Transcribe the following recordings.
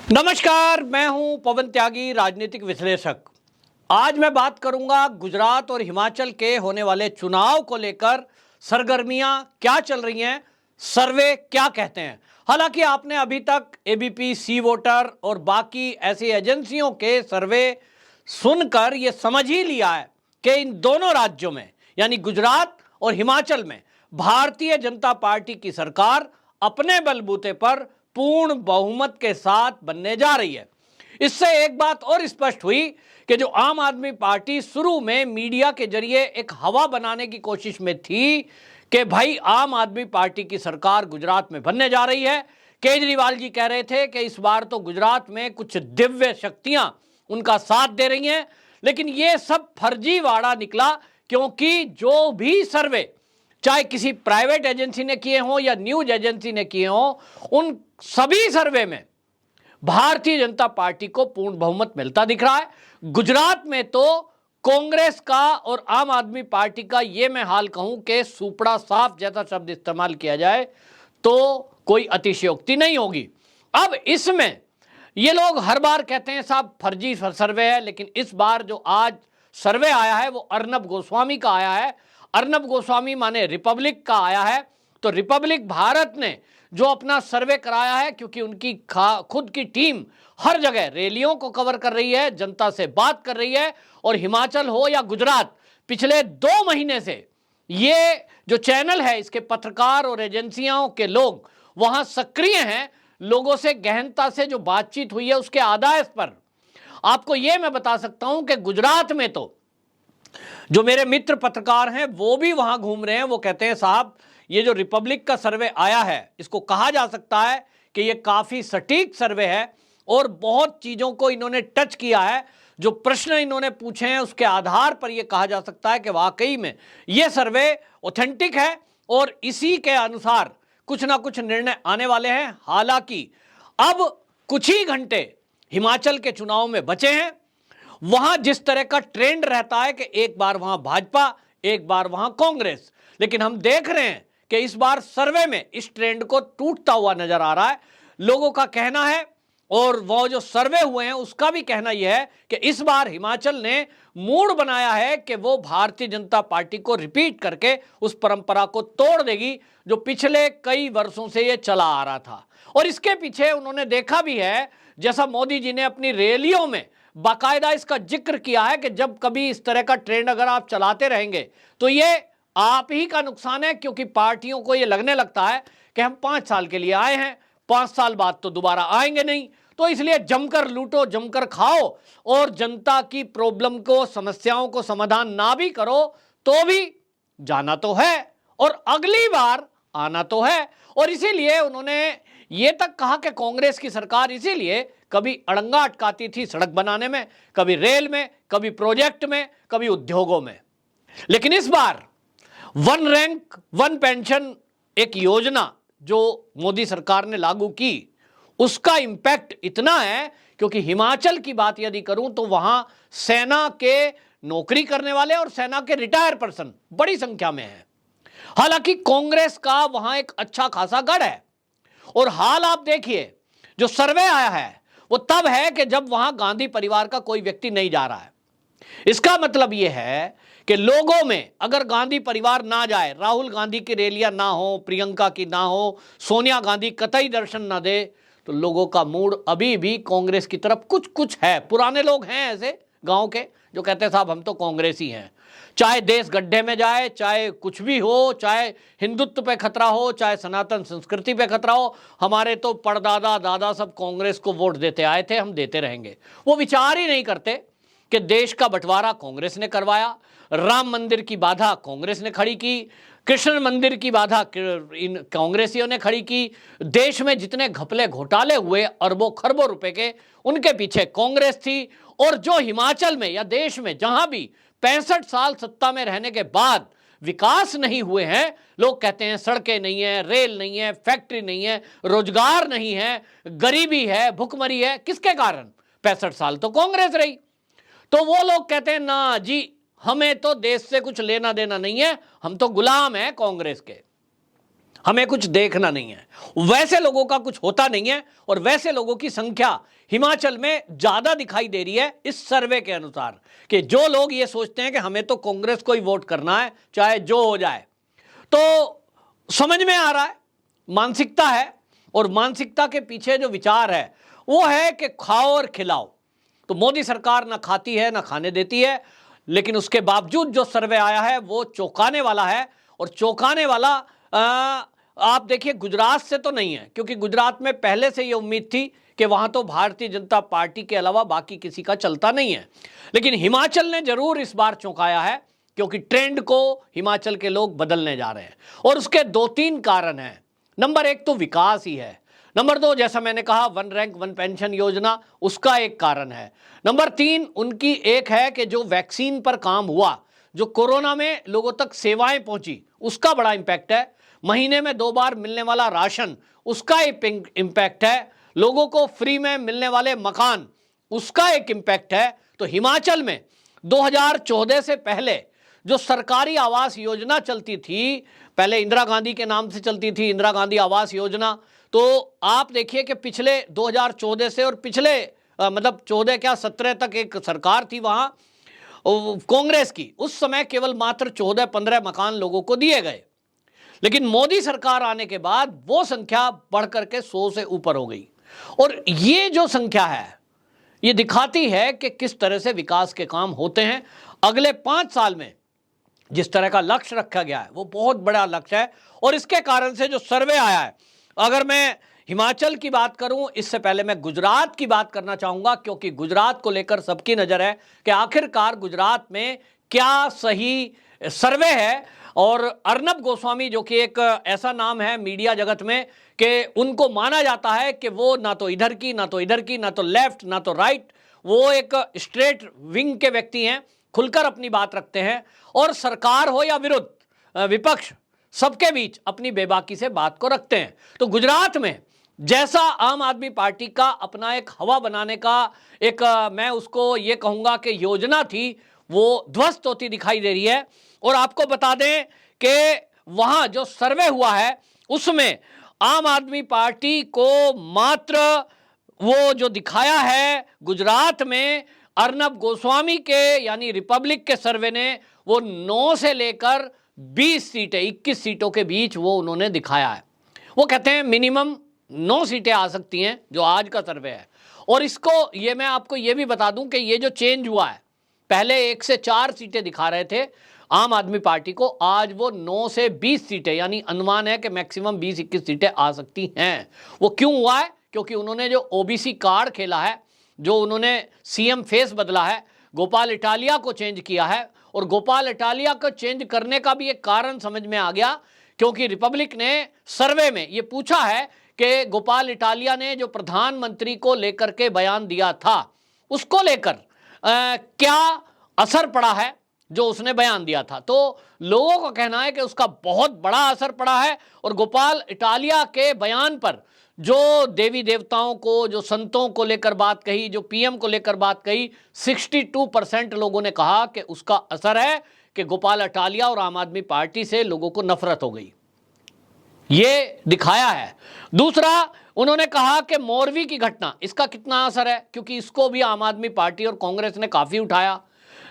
नमस्कार, मैं हूं पवन त्यागी, राजनीतिक विश्लेषक। आज मैं बात करूंगा गुजरात और हिमाचल के होने वाले चुनाव को लेकर। सरगर्मियां क्या चल रही हैं, सर्वे क्या कहते हैं। हालांकि आपने अभी तक एबीपी, सी वोटर और बाकी ऐसी एजेंसियों के सर्वे सुनकर यह समझ ही लिया है कि इन दोनों राज्यों में यानी गुजरात और हिमाचल में भारतीय जनता पार्टी की सरकार अपने बलबूते पर पूर्ण बहुमत के साथ बनने जा रही है। इससे एक बात और स्पष्ट हुई कि जो आम आदमी पार्टी शुरू में मीडिया के जरिए एक हवा बनाने की कोशिश में थी कि भाई आम आदमी पार्टी की सरकार गुजरात में बनने जा रही है। केजरीवाल जी कह रहे थे कि इस बार तो गुजरात में कुछ दिव्य शक्तियां उनका साथ दे रही हैं, लेकिन यह सब फर्जीवाड़ा निकला, क्योंकि जो भी सर्वे चाहे किसी प्राइवेट एजेंसी ने किए हों या न्यूज एजेंसी ने किए हों, उन सभी सर्वे में भारतीय जनता पार्टी को पूर्ण बहुमत मिलता दिख रहा है। गुजरात में तो कांग्रेस का और आम आदमी पार्टी का, यह मैं हाल कहूं कि सुपड़ा साफ जैसा शब्द इस्तेमाल किया जाए तो कोई अतिशयोक्ति नहीं होगी। अब इसमें ये लोग हर बार कहते हैं साहब फर्जी सर्वे है, लेकिन इस बार जो आज सर्वे आया है वो अर्नब गोस्वामी का आया है। अर्नब गोस्वामी माने रिपब्लिक का आया है। तो रिपब्लिक भारत ने जो अपना सर्वे कराया है, क्योंकि उनकी खुद की टीम हर जगह रैलियों को कवर कर रही है, जनता से बात कर रही है, और हिमाचल हो या गुजरात, पिछले 2 महीने से ये जो चैनल है इसके पत्रकार और एजेंसियों के लोग वहां सक्रिय हैं। लोगों से गहनता से जो बातचीत हुई है उसके आधार पर आपको यह मैं बता सकता हूं कि गुजरात में तो जो मेरे मित्र पत्रकार हैं वो भी वहां घूम रहे हैं। वो कहते हैं साहब ये जो रिपब्लिक का सर्वे आया है इसको कहा जा सकता है कि ये काफी सटीक सर्वे है और बहुत चीजों को इन्होंने टच किया है। जो प्रश्न इन्होंने पूछे हैं उसके आधार पर यह कहा जा सकता है कि वाकई में यह सर्वे ऑथेंटिक है और इसी के अनुसार कुछ ना कुछ निर्णय आने वाले हैं। हालांकि अब कुछ ही घंटे हिमाचल के चुनाव में बचे हैं। वहां जिस तरह का ट्रेंड रहता है कि एक बार वहां भाजपा, एक बार वहां कांग्रेस, लेकिन हम देख रहे हैं कि इस बार सर्वे में इस ट्रेंड को टूटता हुआ नजर आ रहा है। लोगों का कहना है और वो जो सर्वे हुए हैं उसका भी कहना यह है कि इस बार हिमाचल ने मूड बनाया है कि वो भारतीय जनता पार्टी को रिपीट करके उस परंपरा को तोड़ देगी जो पिछले कई वर्षों से ये चला आ रहा था। और इसके पीछे उन्होंने देखा भी है, जैसा मोदी जी ने अपनी रैलियों में बाकायदा इसका जिक्र किया है कि जब कभी इस तरह का ट्रेंड अगर आप चलाते रहेंगे तो ये आप ही का नुकसान है, क्योंकि पार्टियों को ये लगने लगता है कि हम 5 साल के लिए आए हैं, 5 साल बाद तो दोबारा आएंगे नहीं, तो इसलिए जमकर लूटो, जमकर खाओ, और जनता की प्रॉब्लम को, समस्याओं को समाधान ना भी करो तो भी जाना तो है और अगली बार आना तो है। और इसीलिए उन्होंने ये तक कहा कि कांग्रेस की सरकार इसीलिए कभी अड़ंगा अटकाती थी सड़क बनाने में, कभी रेल में, कभी प्रोजेक्ट में, कभी उद्योगों में, लेकिन इस बार 1 रैंक 1 पेंशन एक योजना जो मोदी सरकार ने लागू की उसका इंपैक्ट इतना है, क्योंकि हिमाचल की बात यदि करूं तो वहां सेना के नौकरी करने वाले और सेना के रिटायर पर्सन बड़ी संख्या में हैं। हालांकि कांग्रेस का वहां एक अच्छा खासा गढ़ है। और हाल आप देखिए, जो सर्वे आया है वो तब है कि जब वहां गांधी परिवार का कोई व्यक्ति नहीं जा रहा है। इसका मतलब यह है कि लोगों में अगर गांधी परिवार ना जाए, राहुल गांधी की रैलियां ना हो, प्रियंका की ना हो, सोनिया गांधी कतई दर्शन ना दे, तो लोगों का मूड अभी भी कांग्रेस की तरफ कुछ कुछ है। पुराने लोग हैं ऐसे गांव के जो कहते हैं साहब हम तो कांग्रेसी हैं, चाहे देश गड्ढे में जाए, चाहे कुछ भी हो, चाहे हिंदुत्व पे खतरा हो, चाहे सनातन संस्कृति पे खतरा हो, हमारे तो परदादा दादा सब कांग्रेस को वोट देते आए थे, हम देते रहेंगे। वो विचार ही नहीं करते कि देश का बंटवारा कांग्रेस ने करवाया, राम मंदिर की बाधा कांग्रेस ने खड़ी की, कृष्ण मंदिर की बाधा इन कांग्रेसियों ने खड़ी की, देश में जितने घपले घोटाले हुए अरबों खरबों रुपए के, उनके पीछे कांग्रेस थी। और जो हिमाचल में या देश में जहां भी 65 साल सत्ता में रहने के बाद विकास नहीं हुए हैं, लोग कहते हैं सड़कें नहीं है, रेल नहीं है, फैक्ट्री नहीं है, रोजगार नहीं है, गरीबी है, भुखमरी है, किसके कारण? 65 साल तो कांग्रेस रही। तो वो लोग कहते हैं ना जी, हमें तो देश से कुछ लेना देना नहीं है, हम तो गुलाम हैं कांग्रेस के। हमें कुछ देखना नहीं है, वैसे लोगों का कुछ होता नहीं है और वैसे लोगों की संख्या हिमाचल में ज्यादा दिखाई दे रही है इस सर्वे के अनुसार, कि जो लोग ये सोचते हैं कि हमें तो कांग्रेस को ही वोट करना है चाहे जो हो जाए। तो समझ में आ रहा है मानसिकता है, और मानसिकता के पीछे जो विचार है वो है कि खाओ और खिलाओ। तो मोदी सरकार ना खाती है ना खाने देती है, लेकिन उसके बावजूद जो सर्वे आया है वो चौंकाने वाला है। और चौंकाने वाला आप देखिए गुजरात से तो नहीं है, क्योंकि गुजरात में पहले से ये उम्मीद थी कि वहां तो भारतीय जनता पार्टी के अलावा बाकी किसी का चलता नहीं है। लेकिन हिमाचल ने जरूर इस बार चौंकाया है, क्योंकि ट्रेंड को हिमाचल के लोग बदलने जा रहे हैं और उसके 2-3 कारण हैं। नंबर 1 तो विकास ही है। नंबर 2, जैसा मैंने कहा, 1 रैंक 1 पेंशन योजना, उसका एक कारण है। नंबर 3 उनकी एक है कि जो वैक्सीन पर काम हुआ, जो कोरोना में लोगों तक सेवाएं पहुंची, उसका बड़ा इंपैक्ट है। महीने में 2 बार मिलने वाला राशन, उसका एक इंपैक्ट है। लोगों को फ्री में मिलने वाले मकान, उसका एक इंपैक्ट है। तो हिमाचल में 2014 से पहले जो सरकारी आवास योजना चलती थी, पहले इंदिरा गांधी के नाम से चलती थी, इंदिरा गांधी आवास योजना, तो आप देखिए कि पिछले 2014 से और पिछले मतलब 14 क्या 17 तक एक सरकार थी वहां कांग्रेस की, उस समय केवल मात्र 14-15 मकान लोगों को दिए गए। लेकिन मोदी सरकार आने के बाद वो संख्या बढ़ करके 100 से ऊपर हो गई। और ये जो संख्या है ये दिखाती है कि किस तरह से विकास के काम होते हैं। अगले 5 साल में जिस तरह का लक्ष्य रखा गया है वो बहुत बड़ा लक्ष्य है। और इसके कारण से जो सर्वे आया है, अगर मैं हिमाचल की बात करूं, इससे पहले मैं गुजरात की बात करना चाहूंगा, क्योंकि गुजरात को लेकर सबकी नजर है कि आखिरकार गुजरात में क्या सही सर्वे है। और अर्नब गोस्वामी, जो कि एक ऐसा नाम है मीडिया जगत में कि उनको माना जाता है कि वो ना तो इधर की ना तो इधर की, ना तो लेफ्ट ना तो राइट, वो एक स्ट्रेट विंग के व्यक्ति हैं, खुलकर अपनी बात रखते हैं और सरकार हो या विरुद्ध विपक्ष सबके बीच अपनी बेबाकी से बात को रखते हैं। तो गुजरात में जैसा आम आदमी पार्टी का अपना एक हवा बनाने का एक मैं उसको ये कहूंगा कि योजना थी, वो ध्वस्त होती दिखाई दे रही है। और आपको बता दें कि वहां जो सर्वे हुआ है उसमें आम आदमी पार्टी को मात्र वो जो दिखाया है गुजरात में अर्नब गोस्वामी के यानी रिपब्लिक के सर्वे ने, वो 9 से लेकर 20 सीटें 21 सीटों के बीच वो उन्होंने दिखाया है। वो कहते हैं मिनिमम 9 सीटें आ सकती हैं, जो आज का सर्वे है। और इसको ये मैं आपको ये भी बता दूं कि ये जो चेंज हुआ है, पहले 1 से 4 सीटें दिखा रहे थे आम आदमी पार्टी को, आज वो 9 से 20 सीटें, यानी अनुमान है कि मैक्सिमम 20-21 सीटें आ सकती हैं। वो क्यों हुआ है? क्योंकि उन्होंने जो ओबीसी कार्ड खेला है, जो उन्होंने सीएम फेस बदला है, गोपाल इटालिया को चेंज किया है। और गोपाल इटालिया को चेंज करने का भी एक कारण समझ में आ गया, क्योंकि रिपब्लिक ने सर्वे में ये पूछा है कि गोपाल इटालिया ने जो प्रधानमंत्री को लेकर के बयान दिया था, उसको लेकर क्या असर पड़ा है जो उसने बयान दिया था। तो लोगों का कहना है कि उसका बहुत बड़ा असर पड़ा है। और गोपाल इटालिया के बयान पर जो देवी देवताओं को, जो संतों को लेकर बात कही, जो पीएम को लेकर बात कही, 62% लोगों ने कहा कि उसका असर है कि गोपाल इटालिया और आम आदमी पार्टी से लोगों को नफरत हो गई। ये दिखाया है। दूसरा, उन्होंने कहा कि मोरवी की घटना, इसका कितना असर है, क्योंकि इसको भी आम आदमी पार्टी और कांग्रेस ने काफी उठाया।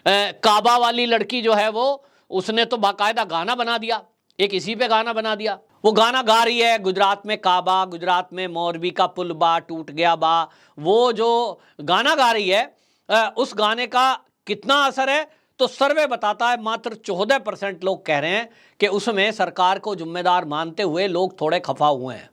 काबा वाली लड़की जो है वो, उसने तो बाकायदा गाना बना दिया, एक इसी पे गाना बना दिया। वो गाना गा रही है, गुजरात में काबा, गुजरात में मोरबी का पुल बा टूट गया बा। वो जो गाना गा रही है उस गाने का कितना असर है, तो सर्वे बताता है मात्र 14% लोग कह रहे हैं कि उसमें सरकार को जिम्मेदार मानते हुए लोग थोड़े खफा हुए हैं।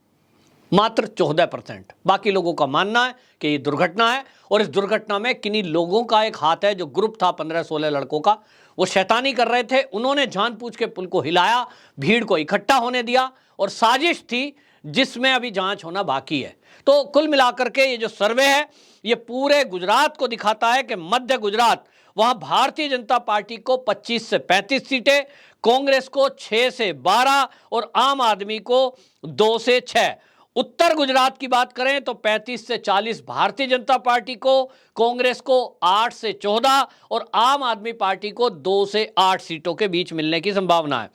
मात्र 14%। बाकी लोगों का मानना है कि ये दुर्घटना है और इस दुर्घटना में किन्हीं लोगों का एक हाथ है। जो ग्रुप था 15-16 लड़कों का, वो शैतानी कर रहे थे, उन्होंने जानबूझ के पुल को हिलाया, भीड़ को इकट्ठा होने दिया और साजिश थी जिसमें अभी जांच होना बाकी है। तो कुल मिलाकर के ये जो सर्वे है ये पूरे गुजरात को दिखाता है कि मध्य गुजरात, वहां भारतीय जनता पार्टी को 25 से 35 सीटें, कांग्रेस को 6 से 12 और आम आदमी को 2 से 6। उत्तर गुजरात की बात करें तो 35 से 40 भारतीय जनता पार्टी को, कांग्रेस को 8 से 14 और आम आदमी पार्टी को 2 से 8 सीटों के बीच मिलने की संभावना है।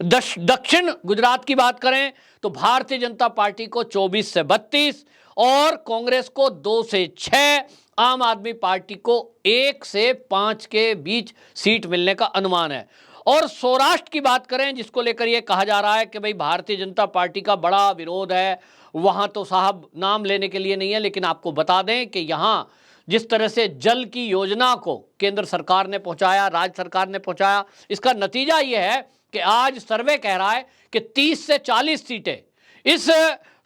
दक्षिण गुजरात की बात करें तो भारतीय जनता पार्टी को 24 से 32 और कांग्रेस को 2 से 6, आम आदमी पार्टी को 1 से 5 के बीच सीट मिलने का अनुमान है। और सौराष्ट्र की बात करें जिसको लेकर यह कहा जा रहा है कि भाई भारतीय जनता पार्टी का बड़ा विरोध है, वहां तो साहब नाम लेने के लिए नहीं है, लेकिन आपको बता दें कि यहां जिस तरह से जल की योजना को केंद्र सरकार ने पहुंचाया, राज्य सरकार ने पहुंचाया, इसका नतीजा यह है कि आज सर्वे कह रहा है कि 30 से 40 सीटें इस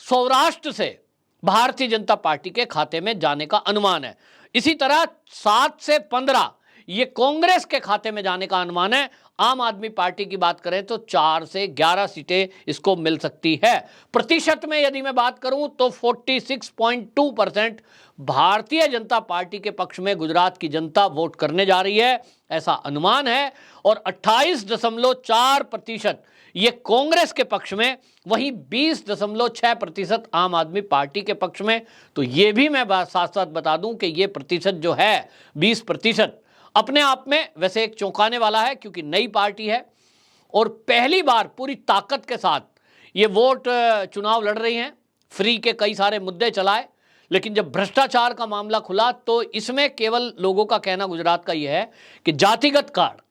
सौराष्ट्र से भारतीय जनता पार्टी के खाते में जाने का अनुमान है। इसी तरह 7 से 15 ये कांग्रेस के खाते में जाने का अनुमान है। आम आदमी पार्टी की बात करें तो 4 से 11 सीटें इसको मिल सकती है। प्रतिशत में यदि मैं बात करूं तो 46.2% भारतीय जनता पार्टी के पक्ष में गुजरात की जनता वोट करने जा रही है, ऐसा अनुमान है। और 28.4% ये कांग्रेस के पक्ष में, वहीं 20.6% आम आदमी पार्टी के पक्ष में। तो ये भी मैं साथ साथ बता दूं कि ये प्रतिशत जो है 20% अपने आप में वैसे एक चौंकाने वाला है, क्योंकि नई पार्टी है और पहली बार पूरी ताकत के साथ ये वोट चुनाव लड़ रही हैं। फ्री के कई सारे मुद्दे चलाए, लेकिन जब भ्रष्टाचार का मामला खुला तो इसमें केवल लोगों का कहना गुजरात का यह है कि जातिगत कार्ड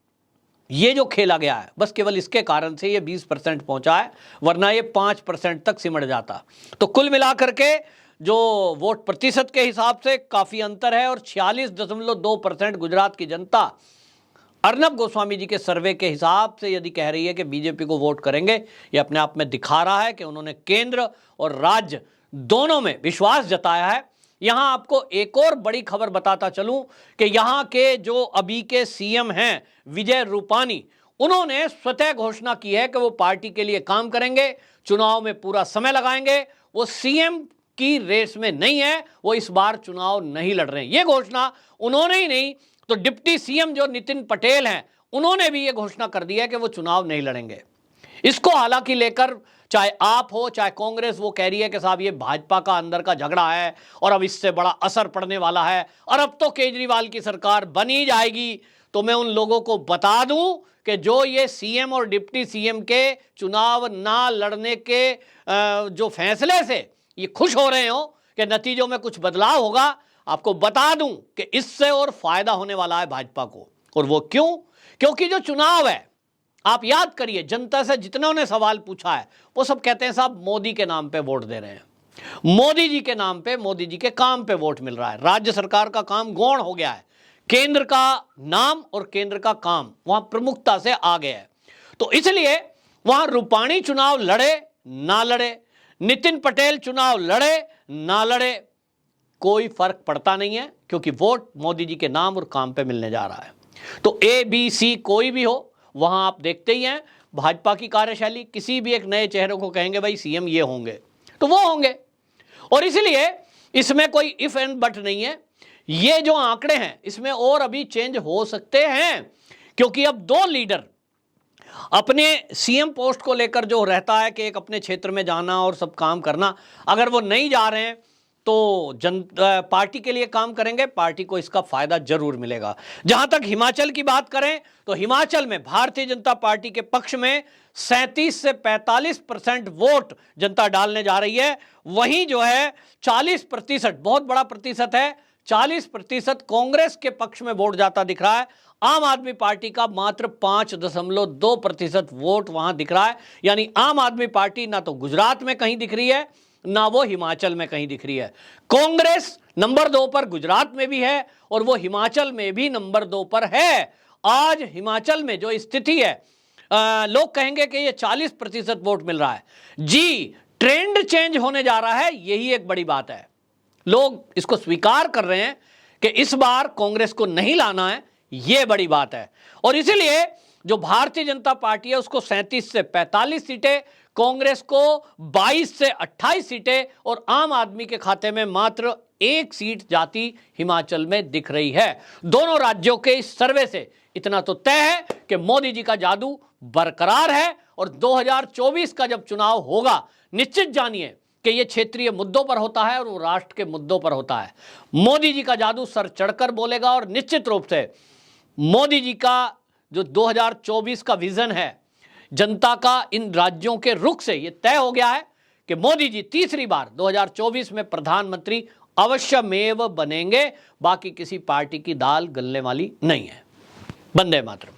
ये जो खेला गया है बस केवल इसके कारण से ये 20% पहुंचा है, वरना ये 5% तक सिमट जाता। तो कुल मिलाकर के जो वोट प्रतिशत के हिसाब से काफी अंतर है और 46.2% गुजरात की जनता अर्नब गोस्वामी जी के सर्वे के हिसाब से यदि कह रही है कि बीजेपी को वोट करेंगे, ये अपने आप में दिखा रहा है कि उन्होंने केंद्र और राज्य दोनों में विश्वास जताया है। यहां आपको एक और बड़ी खबर बताता चलूं कि यहां के जो अभी के सीएम हैं विजय रूपानी, उन्होंने स्वतः घोषणा की है कि वो पार्टी के लिए काम करेंगे, चुनाव में पूरा समय लगाएंगे। वो सीएम की रेस में नहीं है, वो इस बार चुनाव नहीं लड़ रहे हैं। ये घोषणा उन्होंने ही नहीं तो डिप्टी सीएम जो नितिन पटेल हैं उन्होंने भी ये घोषणा कर दी है कि वो चुनाव नहीं लड़ेंगे। इसको हालांकि लेकर चाहे आप हो चाहे कांग्रेस, वो कह रही है कि साहब ये भाजपा का अंदर का झगड़ा है और अब इससे बड़ा असर पड़ने वाला है और अब तो केजरीवाल की सरकार बनी जाएगी। तो मैं उन लोगों को बता दूं कि जो ये सीएम और डिप्टी सीएम के चुनाव ना लड़ने के जो फैसले से ये खुश हो रहे हो कि नतीजों में कुछ बदलाव होगा, आपको बता दूं कि इससे और फायदा होने वाला है भाजपा को। और वो क्यों? क्योंकि जो चुनाव है, आप याद करिए जनता से जितनों ने सवाल पूछा है वो सब कहते हैं साहब मोदी के नाम पे वोट दे रहे हैं, मोदी जी के नाम पे, मोदी जी के काम पे वोट मिल रहा है। राज्य सरकार का काम गौण हो गया है, केंद्र का नाम और केंद्र का काम वहां प्रमुखता से आ गया है। तो इसलिए वहां रूपाणी चुनाव लड़े ना लड़े, नितिन पटेल चुनाव लड़े ना लड़े, कोई फर्क पड़ता नहीं है, क्योंकि वोट मोदी जी के नाम और काम पे मिलने जा रहा है। तो ABC कोई भी हो, वहां आप देखते ही हैं भाजपा की कार्यशैली, किसी भी एक नए चेहरे को कहेंगे भाई सीएम ये होंगे तो वो होंगे। और इसलिए इसमें कोई इफ एंड बट नहीं है। ये जो आंकड़े हैं इसमें और अभी चेंज हो सकते हैं, क्योंकि अब 2 लीडर अपने सीएम पोस्ट को लेकर जो रहता है कि एक अपने क्षेत्र में जाना और सब काम करना, अगर वो नहीं जा रहे हैं तो पार्टी के लिए काम करेंगे, पार्टी को इसका फायदा जरूर मिलेगा। जहां तक हिमाचल की बात करें तो हिमाचल में भारतीय जनता पार्टी के पक्ष में 37 से 45% वोट जनता डालने जा रही है। वहीं जो है 40%, बहुत बड़ा प्रतिशत है, 40% कांग्रेस के पक्ष में वोट जाता दिख रहा है। आम आदमी पार्टी का मात्र 5.2% वोट वहां दिख रहा है। यानी आम आदमी पार्टी ना तो गुजरात में कहीं दिख रही है ना वो हिमाचल में कहीं दिख रही है। कांग्रेस नंबर 2 पर गुजरात में भी है और वो हिमाचल में भी नंबर 2 पर है। आज हिमाचल में जो स्थिति है, लोग कहेंगे कि ये 40% वोट मिल रहा है। जी, ट्रेंड चेंज होने जा रहा है, यही एक बड़ी बात है। लोग इसको स्वीकार कर रहे हैं कि इस बार कांग्रेस को नहीं लाना है, यह बड़ी बात है। और इसलिए जो भारतीय जनता पार्टी है उसको 37 से 45 सीटें, कांग्रेस को 22 से 28 सीटें और आम आदमी के खाते में मात्र 1 सीट जाती हिमाचल में दिख रही है। दोनों राज्यों के इस सर्वे से इतना तो तय है कि मोदी जी का जादू बरकरार है और 2024 का जब चुनाव होगा, निश्चित जानिए कि ये क्षेत्रीय मुद्दों पर होता है और वो राष्ट्र के मुद्दों पर होता है। मोदी जी का जादू सर चढ़कर बोलेगा और निश्चित रूप से मोदी जी का जो 2024 का विजन है, जनता का इन राज्यों के रुख से ये तय हो गया है कि मोदी जी तीसरी बार 2024 में प्रधानमंत्री अवश्यमेव बनेंगे। बाकी किसी पार्टी की दाल गलने वाली नहीं है। वंदे मातरम।